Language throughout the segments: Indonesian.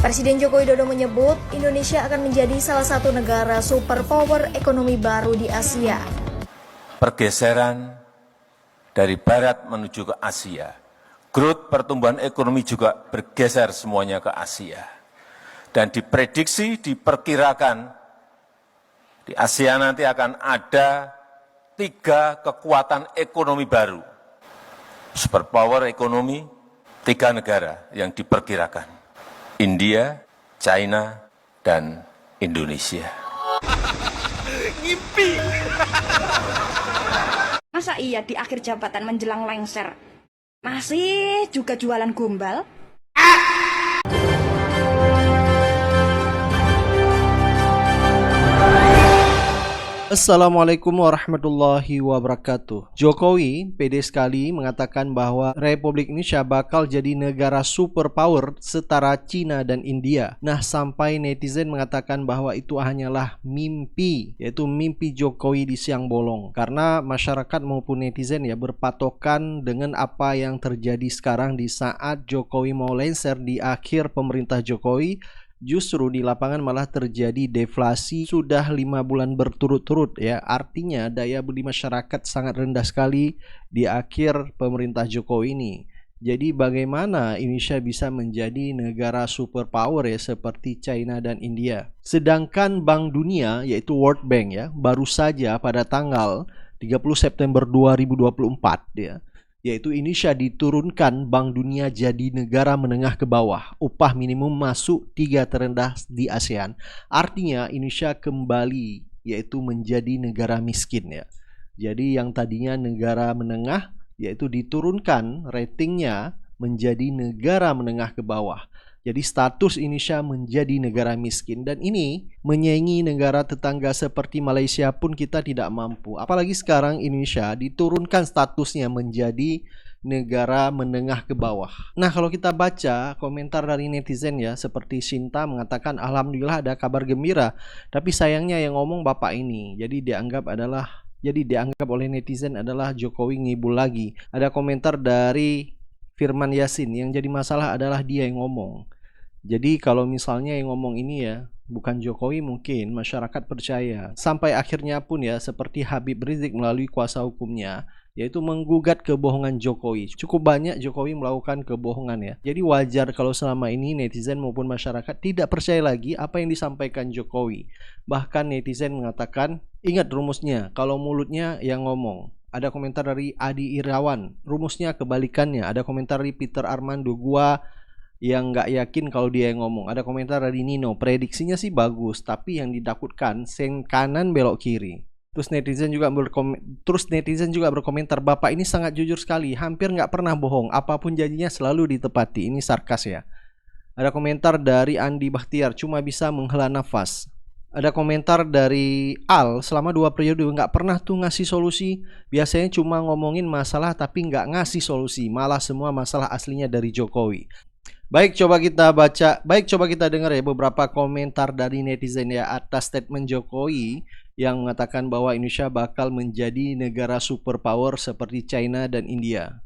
Presiden Joko Widodo menyebut Indonesia akan menjadi salah satu negara superpower ekonomi baru di Asia. Pergeseran dari barat menuju ke Asia, growth pertumbuhan ekonomi juga bergeser semuanya ke Asia. Dan diprediksi, diperkirakan di Asia nanti akan ada 3 kekuatan ekonomi baru. Superpower ekonomi, 3 negara yang diperkirakan. India, China, dan Indonesia. Ngimpi. Masa iya di akhir jabatan menjelang lengser masih juga jualan gombal? Assalamualaikum warahmatullahi wabarakatuh. Jokowi pede sekali mengatakan bahwa Republik Indonesia bakal jadi negara superpower setara Cina dan India. Nah, sampai netizen mengatakan bahwa itu hanyalah mimpi, yaitu mimpi Jokowi di siang bolong. Karena masyarakat maupun netizen ya berpatokan dengan apa yang terjadi sekarang di saat Jokowi mau lengser di akhir pemerintah Jokowi. Justru di lapangan malah terjadi deflasi sudah 5 bulan berturut-turut ya. Artinya daya beli masyarakat sangat rendah sekali di akhir pemerintah Jokowi ini. Jadi bagaimana Indonesia bisa menjadi negara superpower ya seperti China dan India. Sedangkan Bank Dunia yaitu World Bank ya baru saja pada tanggal 30 September 2024 ya, yaitu Indonesia diturunkan Bank Dunia jadi negara menengah ke bawah. Upah minimum masuk 3 terendah di ASEAN. Artinya Indonesia kembali yaitu menjadi negara miskin ya. Jadi yang tadinya negara menengah yaitu diturunkan ratingnya menjadi negara menengah ke bawah. Jadi status Indonesia menjadi negara miskin, dan ini menyaingi negara tetangga seperti Malaysia pun kita tidak mampu. Apalagi sekarang Indonesia diturunkan statusnya menjadi negara menengah ke bawah. Nah, kalau kita baca komentar dari netizen ya, seperti Sinta mengatakan alhamdulillah ada kabar gembira, tapi sayangnya yang ngomong bapak ini. Jadi dianggap oleh netizen adalah Jokowi ngibul lagi. Ada komentar dari Firman Yasin, yang jadi masalah adalah dia yang ngomong. Jadi kalau misalnya yang ngomong ini ya bukan Jokowi, mungkin masyarakat percaya. Sampai akhirnya pun ya seperti Habib Rizik melalui kuasa hukumnya yaitu menggugat kebohongan Jokowi. Cukup banyak Jokowi melakukan kebohongan ya. Jadi wajar kalau selama ini netizen maupun masyarakat tidak percaya lagi apa yang disampaikan Jokowi. Bahkan netizen mengatakan, ingat rumusnya, kalau mulutnya yang ngomong. Ada komentar dari Adi Irawan, rumusnya kebalikannya. Ada komentar dari Peter Armando, gua yang nggak yakin kalau dia yang ngomong. Ada komentar dari Nino, prediksinya sih bagus, tapi yang didakutkan sen kanan belok kiri. Terus netizen juga berkomentar, bapak ini sangat jujur sekali, hampir nggak pernah bohong, apapun janjinya selalu ditepati. Ini sarkas ya. Ada komentar dari Andi Bahtiar, cuma bisa menghela nafas. Ada komentar dari Al, selama 2 periode nggak pernah tuh ngasih solusi. Biasanya cuma ngomongin masalah tapi nggak ngasih solusi, malah semua masalah aslinya dari Jokowi. Baik, coba kita dengar ya beberapa komentar dari netizen ya atas statement Jokowi yang mengatakan bahwa Indonesia bakal menjadi negara superpower seperti China dan India.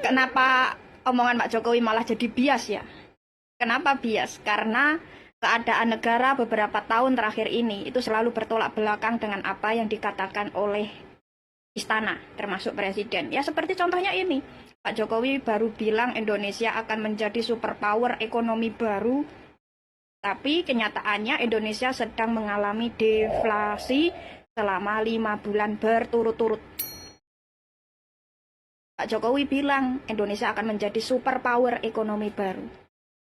Kenapa omongan Pak Jokowi malah jadi bias ya? Kenapa bias? Karena keadaan negara beberapa tahun terakhir ini itu selalu bertolak belakang dengan apa yang dikatakan oleh istana, termasuk presiden. Ya seperti contohnya ini. Pak Jokowi baru bilang Indonesia akan menjadi superpower ekonomi baru, tapi kenyataannya Indonesia sedang mengalami deflasi selama 5 bulan berturut-turut. Pak Jokowi bilang Indonesia akan menjadi superpower ekonomi baru,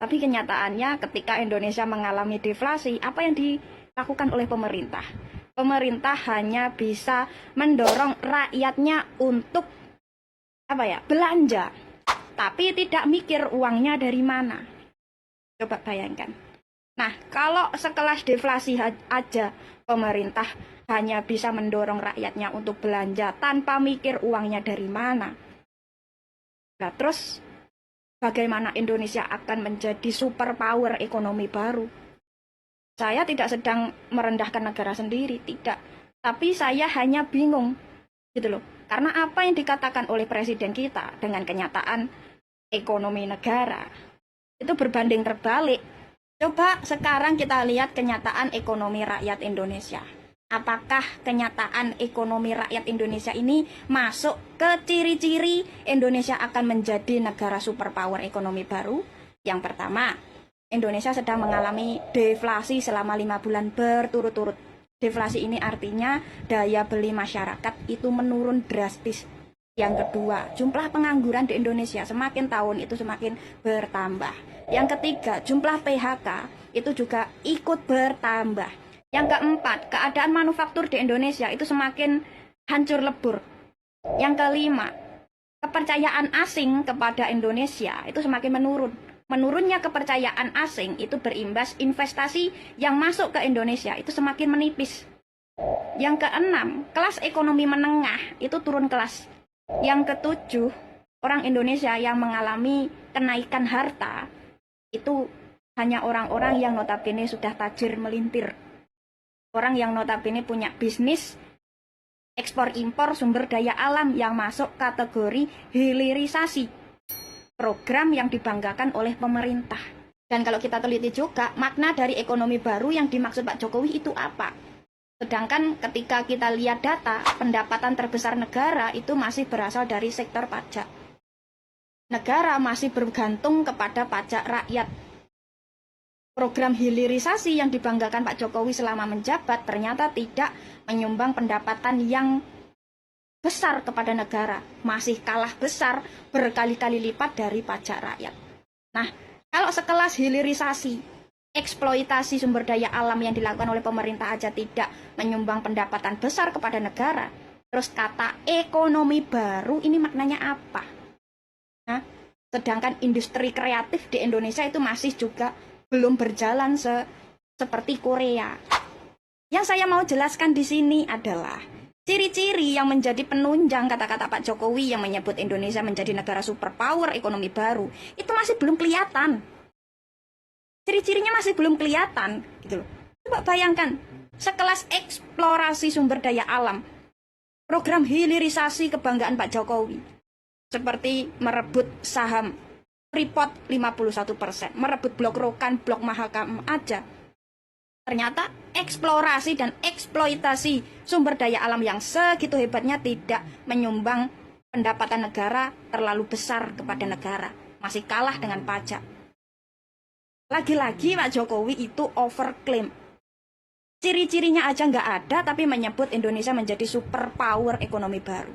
tapi kenyataannya ketika Indonesia mengalami deflasi, apa yang dilakukan oleh pemerintah? Pemerintah hanya bisa mendorong rakyatnya untuk belanja, tapi tidak mikir uangnya dari mana. Coba bayangkan. Nah, kalau sekelas deflasi aja pemerintah hanya bisa mendorong rakyatnya untuk belanja tanpa mikir uangnya dari mana. Nah, terus bagaimana Indonesia akan menjadi superpower ekonomi baru? Saya tidak sedang merendahkan negara sendiri, tidak. Tapi saya hanya bingung, gitu loh. Karena apa yang dikatakan oleh presiden kita dengan kenyataan ekonomi negara Itu berbanding terbalik. Coba sekarang kita lihat kenyataan ekonomi rakyat Indonesia. Apakah kenyataan ekonomi rakyat Indonesia ini masuk ke ciri-ciri Indonesia akan menjadi negara superpower ekonomi baru? Yang pertama, Indonesia sedang mengalami deflasi selama 5 bulan berturut-turut. Deflasi ini artinya daya beli masyarakat itu menurun drastis. Yang kedua, jumlah pengangguran di Indonesia semakin tahun itu semakin bertambah. Yang ketiga, jumlah PHK itu juga ikut bertambah. Yang keempat, keadaan manufaktur di Indonesia itu semakin hancur lebur. Yang kelima, kepercayaan asing kepada Indonesia itu semakin menurun. Menurunnya kepercayaan asing itu berimbas investasi yang masuk ke Indonesia itu semakin menipis. Yang keenam, kelas ekonomi menengah itu turun kelas. Yang ketujuh, orang Indonesia yang mengalami kenaikan harta itu hanya orang-orang yang notabene sudah tajir melintir. Orang yang notabene punya bisnis ekspor impor sumber daya alam yang masuk kategori hilirisasi, program yang dibanggakan oleh pemerintah. Dan kalau kita teliti juga, makna dari ekonomi baru yang dimaksud Pak Jokowi itu apa? Sedangkan ketika kita lihat data, pendapatan terbesar negara itu masih berasal dari sektor pajak. Negara masih bergantung kepada pajak rakyat. Program hilirisasi yang dibanggakan Pak Jokowi selama menjabat ternyata tidak menyumbang pendapatan yang besar kepada negara. Masih kalah besar berkali-kali lipat dari pajak rakyat. Nah, kalau sekelas hilirisasi, eksploitasi sumber daya alam yang dilakukan oleh pemerintah aja tidak menyumbang pendapatan besar kepada negara, terus kata ekonomi baru ini maknanya apa? Nah, sedangkan industri kreatif di Indonesia itu masih juga belum berjalan seperti Korea. Yang saya mau jelaskan di sini adalah ciri-ciri yang menjadi penunjang kata-kata Pak Jokowi yang menyebut Indonesia menjadi negara superpower ekonomi baru itu masih belum kelihatan. Ciri-cirinya masih belum kelihatan, gitu loh. Coba bayangkan, sekelas eksplorasi sumber daya alam, program hilirisasi kebanggaan Pak Jokowi, seperti merebut saham Freeport 51%, merebut blok Rokan, blok Mahakam aja. Ternyata eksplorasi dan eksploitasi sumber daya alam yang segitu hebatnya tidak menyumbang pendapatan negara terlalu besar kepada negara, masih kalah dengan pajak. Lagi-lagi Pak Jokowi itu overklaim. Ciri-cirinya aja nggak ada, tapi menyebut Indonesia menjadi superpower ekonomi baru.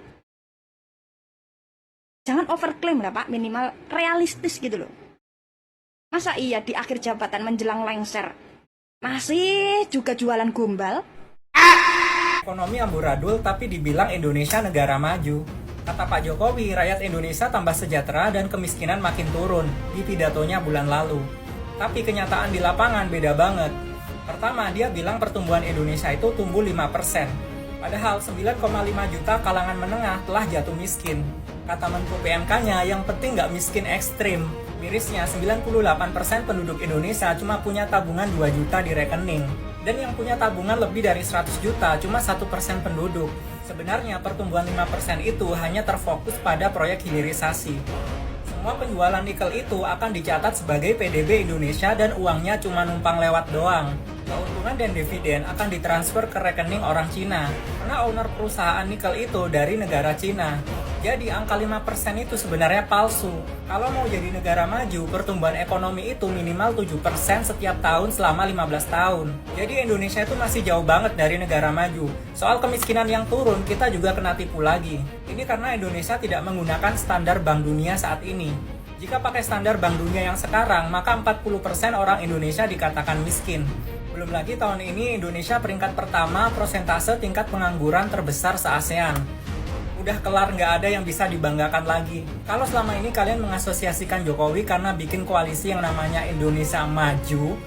Jangan overklaim lah Pak, minimal realistis gitu loh. Masa iya di akhir jabatan menjelang lengser masih juga jualan gombal? Ekonomi amburadul tapi dibilang Indonesia negara maju. Kata Pak Jokowi, rakyat Indonesia tambah sejahtera dan kemiskinan makin turun di pidatonya bulan lalu. Tapi kenyataan di lapangan beda banget. Pertama, dia bilang pertumbuhan Indonesia itu tumbuh 5%. Padahal 9,5 juta kalangan menengah telah jatuh miskin. Kata Menko PMK-nya, yang penting nggak miskin ekstrim. Mirisnya, 98% penduduk Indonesia cuma punya tabungan 2 juta di rekening. Dan yang punya tabungan lebih dari 100 juta cuma 1% penduduk. Sebenarnya pertumbuhan 5% itu hanya terfokus pada proyek hilirisasi. Semua penjualan nikel itu akan dicatat sebagai PDB Indonesia dan uangnya cuma numpang lewat doang. Keuntungan dan dividen akan ditransfer ke rekening orang Cina, karena owner perusahaan nikel itu dari negara Cina. Jadi angka 5% itu sebenarnya palsu. Kalau mau jadi negara maju, pertumbuhan ekonomi itu minimal 7% setiap tahun selama 15 tahun. Jadi Indonesia itu masih jauh banget dari negara maju. Soal kemiskinan yang turun, kita juga kena tipu lagi. Ini karena Indonesia tidak menggunakan standar Bank Dunia saat ini. Jika pakai standar Bank Dunia yang sekarang, maka 40% orang Indonesia dikatakan miskin. Belum lagi tahun ini Indonesia peringkat pertama persentase tingkat pengangguran terbesar se-ASEAN. Udah kelar, nggak ada yang bisa dibanggakan lagi. Kalau selama ini kalian mengasosiasikan Jokowi karena bikin koalisi yang namanya Indonesia Maju,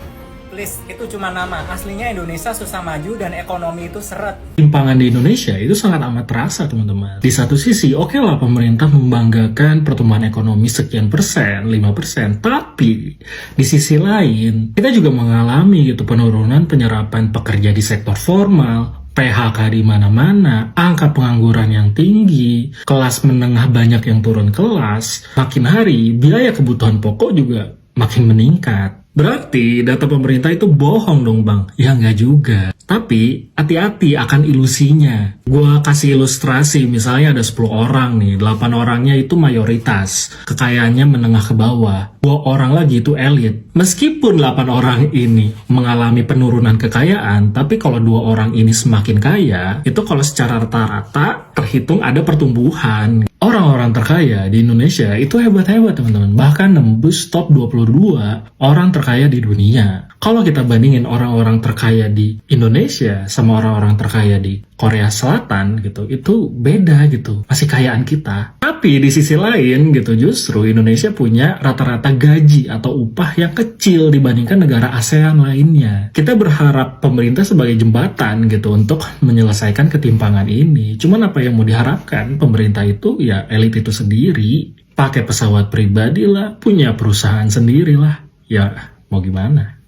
please, itu cuma nama. Aslinya Indonesia susah maju dan ekonomi itu seret. Timpangan di Indonesia itu sangat amat terasa, teman-teman. Di satu sisi, oke lah pemerintah membanggakan pertumbuhan ekonomi sekian persen, 5%. Tapi, di sisi lain, kita juga mengalami gitu penurunan penyerapan pekerja di sektor formal, PHK di mana-mana, angka pengangguran yang tinggi, kelas menengah banyak yang turun kelas, makin hari biaya kebutuhan pokok juga makin meningkat. Berarti data pemerintah itu bohong dong bang? Ya nggak juga. Tapi hati-hati akan ilusinya. Gua kasih ilustrasi, misalnya ada 10 orang nih, 8 orangnya itu mayoritas. Kekayaannya menengah ke bawah. 2 orang lagi itu elit. Meskipun 8 orang ini mengalami penurunan kekayaan, tapi kalau 2 orang ini semakin kaya, itu kalau secara rata-rata terhitung ada pertumbuhan. Orang-orang terkaya di Indonesia itu hebat-hebat teman-teman. Bahkan nembus top 22 orang terkaya di dunia. Kalau kita bandingin orang-orang terkaya di Indonesia sama orang-orang terkaya di Korea Selatan gitu, itu beda gitu. Masih kayaan kita. Tapi di sisi lain gitu, justru Indonesia punya rata-rata gaji atau upah yang kecil dibandingkan negara ASEAN lainnya. Kita berharap pemerintah sebagai jembatan gitu untuk menyelesaikan ketimpangan ini. Cuman apa yang mau diharapkan? Pemerintah itu ya elit itu sendiri. Pakai pesawat pribadi lah, punya perusahaan sendiri lah. Ya mau gimana?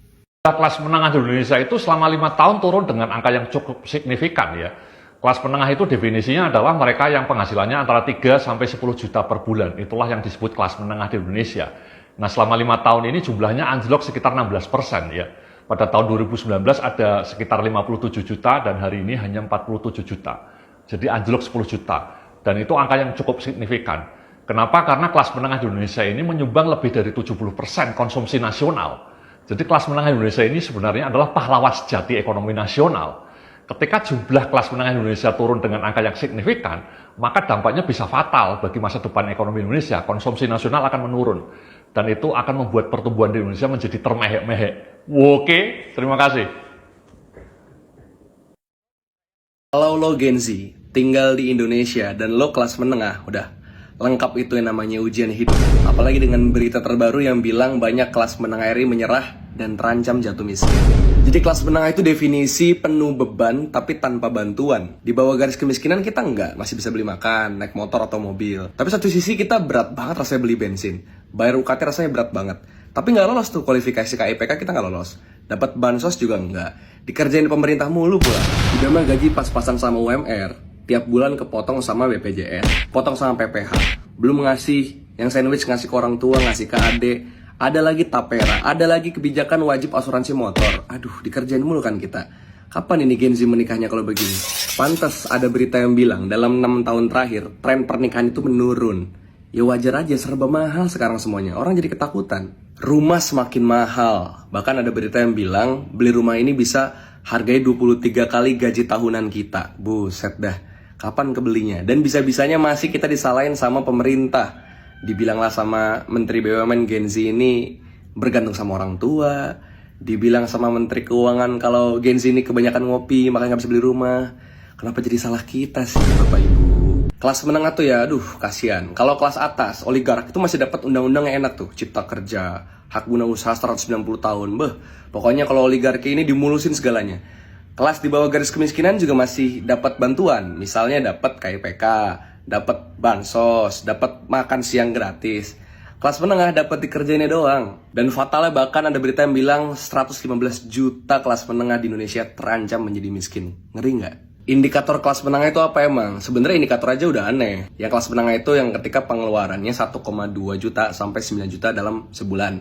Kelas menengah di Indonesia itu selama 5 tahun turun dengan angka yang cukup signifikan ya. Kelas menengah itu definisinya adalah mereka yang penghasilannya antara 3 sampai 10 juta per bulan. Itulah yang disebut kelas menengah di Indonesia. Nah selama 5 tahun ini jumlahnya anjlok sekitar 16% ya. Pada tahun 2019 ada sekitar 57 juta dan hari ini hanya 47 juta. Jadi anjlok 10 juta. Dan itu angka yang cukup signifikan. Kenapa? Karena kelas menengah di Indonesia ini menyumbang lebih dari 70% konsumsi nasional. Jadi kelas menengah Indonesia ini sebenarnya adalah pahlawan sejati ekonomi nasional. Ketika jumlah kelas menengah Indonesia turun dengan angka yang signifikan, maka dampaknya bisa fatal bagi masa depan ekonomi Indonesia. Konsumsi nasional akan menurun. Dan itu akan membuat pertumbuhan di Indonesia menjadi termehek-mehek. Oke, terima kasih. Kalau lo Gen Z, tinggal di Indonesia dan lo kelas menengah, udah lengkap itu yang namanya ujian hidup. Apalagi dengan berita terbaru yang bilang banyak kelas menengah RI menyerah dan terancam jatuh miskin. Jadi kelas menengah itu definisi penuh beban tapi tanpa bantuan. Di bawah garis kemiskinan kita enggak, masih bisa beli makan, naik motor atau mobil. Tapi satu sisi kita berat banget rasanya beli bensin. Bayar UKT rasanya berat banget. Tapi nggak lolos tuh kualifikasi KIPK, kita nggak lolos. Dapat bansos juga enggak. Dikerjain pemerintah mulu pula. Udah mah gaji pas-pasan sama UMR. Tiap bulan kepotong sama BPJS, potong sama PPH. Belum ngasih, yang sandwich ngasih ke orang tua, ngasih ke adik. Ada lagi tapera, ada lagi kebijakan wajib asuransi motor. Aduh, dikerjain mulu kan kita. Kapan ini Gen Z menikahnya kalau begini? Pantas ada berita yang bilang dalam 6 tahun terakhir, tren pernikahan itu menurun. Ya wajar aja, serba mahal sekarang semuanya. Orang jadi ketakutan. Rumah semakin mahal. Bahkan ada berita yang bilang, beli rumah ini bisa harganya 23 kali gaji tahunan kita. Buset dah. Kapan kebelinya? Dan bisa-bisanya masih kita disalahin sama pemerintah. Dibilanglah sama Menteri BUMN Gen Z ini bergantung sama orang tua. Dibilang sama Menteri Keuangan kalau Gen Z ini kebanyakan ngopi makanya nggak bisa beli rumah. Kenapa jadi salah kita sih Bapak Ibu? Kelas menengah tuh ya aduh kasihan. Kalau kelas atas, oligark itu masih dapat undang-undang yang enak tuh. Cipta kerja, hak guna usaha 190 tahun. Pokoknya kalau oligarki ini dimulusin segalanya. Kelas di bawah garis kemiskinan juga masih dapat bantuan. Misalnya dapat KIPK, dapat bansos, dapat makan siang gratis. Kelas menengah dapat dikerjainnya doang. Dan fatalnya bahkan ada berita yang bilang 115 juta kelas menengah di Indonesia terancam menjadi miskin. Ngeri nggak? Indikator kelas menengah itu apa emang? Sebenarnya indikator aja udah aneh. Yang kelas menengah itu yang ketika pengeluarannya 1,2 juta sampai 9 juta dalam sebulan.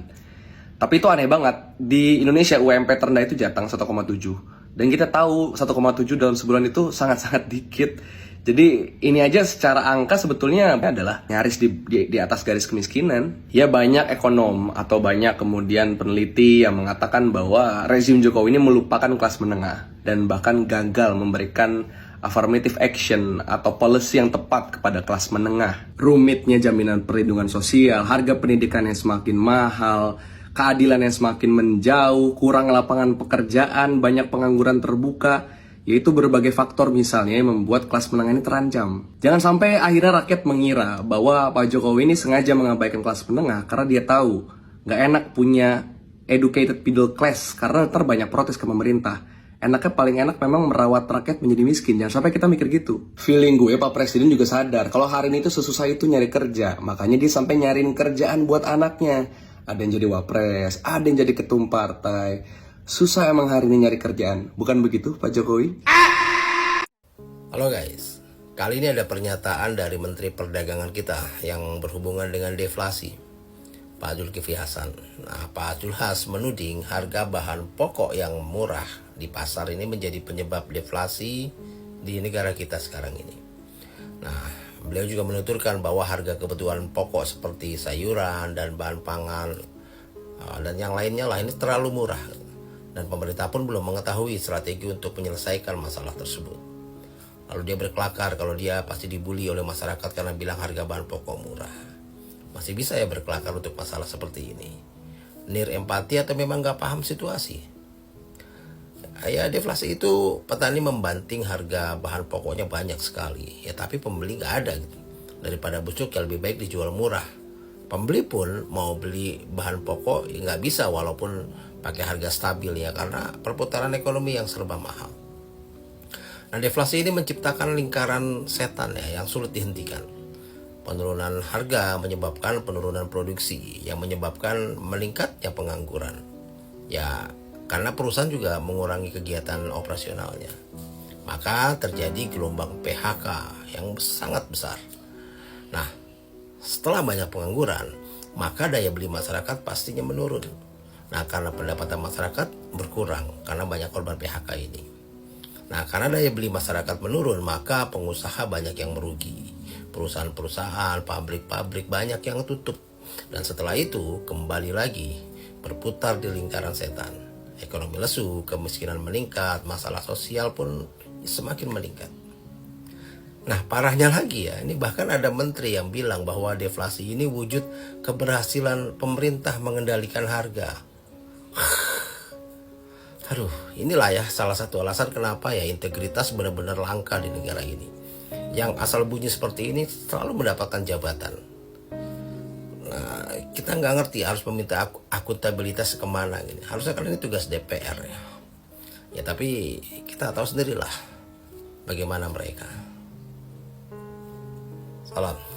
Tapi itu aneh banget. Di Indonesia UMP terendah itu jatang 1,7. Dan kita tahu 1,7 dalam sebulan itu sangat-sangat dikit. Jadi ini aja secara angka sebetulnya adalah nyaris di atas garis kemiskinan. Ya banyak ekonom atau banyak kemudian peneliti yang mengatakan bahwa rezim Jokowi ini melupakan kelas menengah. Dan bahkan gagal memberikan affirmative action atau policy yang tepat kepada kelas menengah. Rumitnya jaminan perlindungan sosial, harga pendidikan yang semakin mahal, keadilan yang semakin menjauh, kurang lapangan pekerjaan, banyak pengangguran terbuka, yaitu berbagai faktor misalnya yang membuat kelas menengah ini terancam. Jangan sampai akhirnya rakyat mengira bahwa Pak Jokowi ini sengaja mengabaikan kelas menengah karena dia tahu nggak enak punya educated middle class karena ntar banyak protes ke pemerintah. Enaknya paling enak memang merawat rakyat menjadi miskin. Jangan sampai kita mikir gitu. Feeling gue Pak Presiden juga sadar kalau hari ini tuh sesusah itu nyari kerja. Makanya dia sampai nyariin kerjaan buat anaknya. Ada yang jadi wapres, ada yang jadi ketum partai. Susah emang hari ini nyari kerjaan. Bukan begitu Pak Jokowi? Halo guys, kali ini ada pernyataan dari Menteri Perdagangan kita yang berhubungan dengan deflasi. Pak Zulkifli Hasan. Nah, Pak Zulhas menuding harga bahan pokok yang murah di pasar ini menjadi penyebab deflasi di negara kita sekarang ini. Nah, beliau juga menuturkan bahwa harga kebutuhan pokok seperti sayuran dan bahan pangan dan yang lainnya lah ini terlalu murah. Dan pemerintah pun belum mengetahui strategi untuk menyelesaikan masalah tersebut. Lalu dia berkelakar kalau dia pasti dibully oleh masyarakat karena bilang harga bahan pokok murah. Masih bisa ya berkelakar untuk masalah seperti ini? Nir empati atau memang gak paham situasi? Ya deflasi itu petani membanting harga bahan pokoknya banyak sekali. Ya tapi pembeli gak ada gitu. Daripada busuk ya lebih baik dijual murah. Pembeli pun mau beli bahan pokok ya gak bisa walaupun pakai harga stabil ya karena perputaran ekonomi yang serba mahal. Nah deflasi ini menciptakan lingkaran setan ya yang sulit dihentikan. Penurunan harga menyebabkan penurunan produksi yang menyebabkan meningkatnya pengangguran. Ya, karena perusahaan juga mengurangi kegiatan operasionalnya. Maka terjadi gelombang PHK yang sangat besar. Nah, setelah banyak pengangguran, maka daya beli masyarakat pastinya menurun. Nah, karena pendapatan masyarakat berkurang karena banyak korban PHK ini. Nah, karena daya beli masyarakat menurun, maka pengusaha banyak yang merugi. Perusahaan-perusahaan, pabrik-pabrik banyak yang tutup. Dan setelah itu kembali lagi berputar di lingkaran setan. Ekonomi lesu, kemiskinan meningkat, masalah sosial pun semakin meningkat. Nah parahnya lagi ya, ini bahkan ada menteri yang bilang bahwa deflasi ini wujud keberhasilan pemerintah mengendalikan harga. Aduh, inilah ya salah satu alasan kenapa ya integritas benar-benar langka di negara ini. Yang asal bunyi seperti ini selalu mendapatkan jabatan. Nah, kita nggak ngerti harus meminta akuntabilitas kemana gini. Harusnya kan ini tugas DPR ya. Ya tapi kita tahu sendirilah bagaimana mereka. Salam.